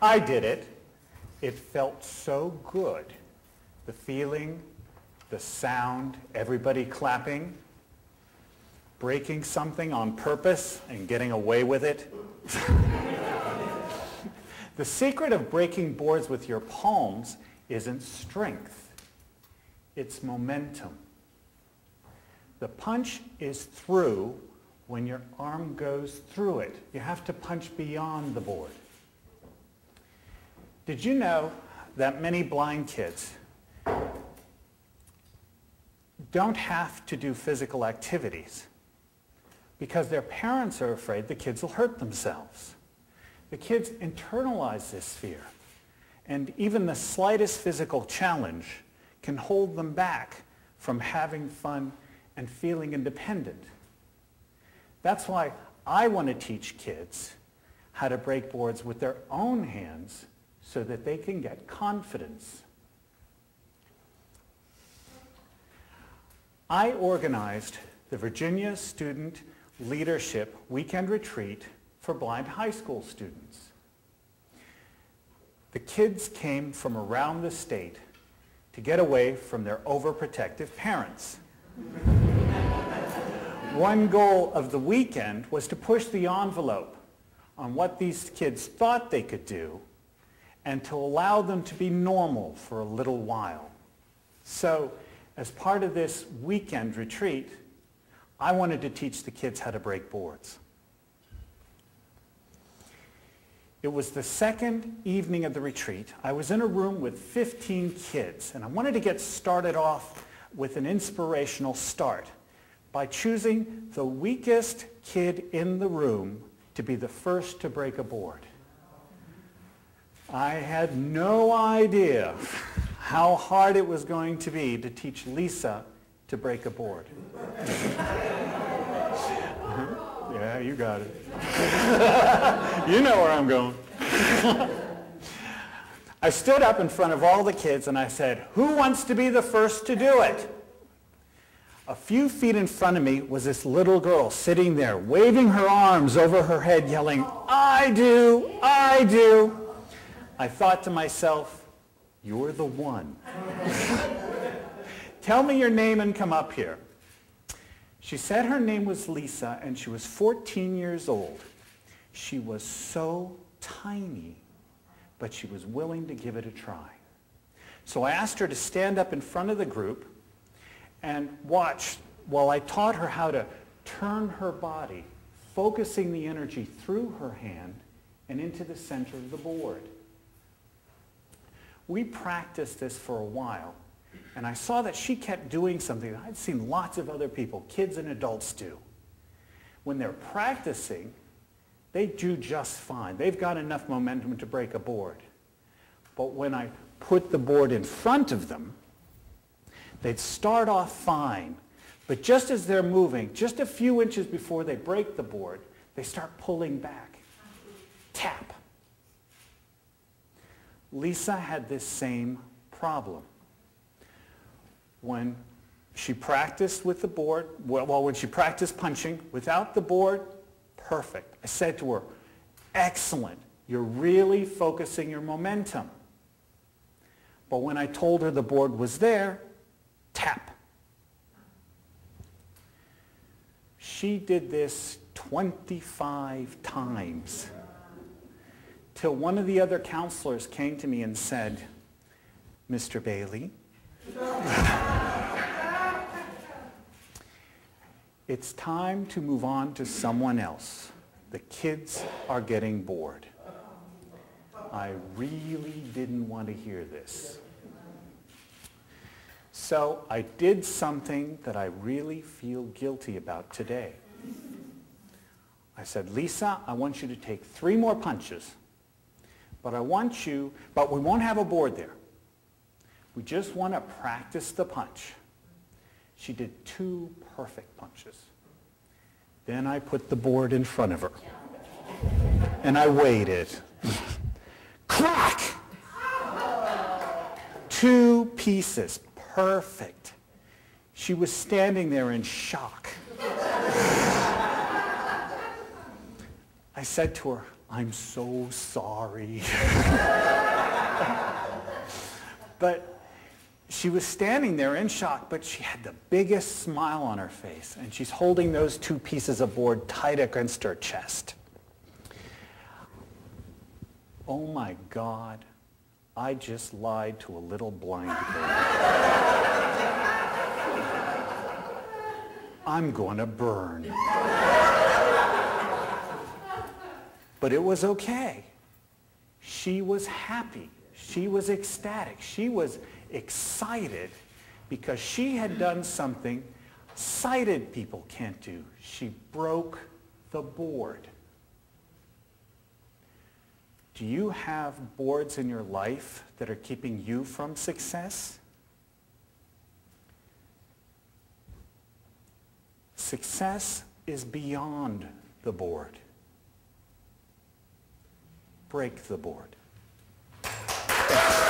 I did it. It felt so good. The feeling, the sound, everybody clapping, breaking something on purpose and getting away with it. The secret of breaking boards with your palms isn't strength. It's momentum. The punch is through when your arm goes through it. You have to punch beyond the board. Did you know that many blind kids don't have to do physical activities because their parents are afraid the kids will hurt themselves? The kids internalize this fear, and even the slightest physical challenge can hold them back from having fun and feeling independent. That's why I want to teach kids how to break boards with their own hands so that they can get confidence. I organized the Virginia Student Leadership Weekend Retreat for blind high school students. The kids came from around the state to get away from their overprotective parents. One goal of the weekend was to push the envelope on what these kids thought they could do and to allow them to be normal for a little while. So, as part of this weekend retreat, I wanted to teach the kids how to break boards. It was the second evening of the retreat. I was in a room with 15 kids, and I wanted to get started off with an inspirational start by choosing the weakest kid in the room to be the first to break a board. I had no idea how hard it was going to be to teach Lisa to break a board. Yeah, you got it. You know where I'm going. I stood up in front of all the kids and I said, "Who wants to be the first to do it?" A few feet in front of me was this little girl sitting there, waving her arms over her head, yelling, "I do, I do." I thought to myself, "You're the one." "Tell me your name and come up here." She said her name was Lisa and she was 14 years old. She was so tiny, but she was willing to give it a try. So I asked her to stand up in front of the group and watch while I taught her how to turn her body, focusing the energy through her hand and into the center of the board. We practiced this for a while, and I saw that she kept doing something that I'd seen lots of other people, kids and adults, do. When they're practicing, they do just fine. They've got enough momentum to break a board. But when I put the board in front of them, they'd start off fine. But just as they're moving, just a few inches before they break the board, they start pulling back. Tap. Lisa had this same problem. When she practiced with the board, when she practiced punching without the board, perfect. I said to her, "Excellent. You're really focusing your momentum." But when I told her the board was there, tap. She did this 25 times till one of the other counselors came to me and said, "Mr. Bailey, it's time to move on to someone else. The kids are getting bored." I really didn't want to hear this. So I did something that I really feel guilty about today. I said, "Lisa, I want you to take 3 more punches, but we won't have a board there. We just want to practice the punch." She did 2 perfect punches. Then I put the board in front of her. And I waited. Crack! 2 pieces. Perfect. She was standing there in shock. I said to her, I'm so sorry. But she was standing there in shock, but she had the biggest smile on her face, and she's holding those 2 pieces of board tight against her chest. Oh my God, I just lied to a little blind girl. I'm going to burn. But it was okay. She was happy. She was ecstatic. She was excited because she had done something sighted people can't do. She broke the board. Do you have boards in your life that are keeping you from success? Success is beyond the board. Break the board. Thank you.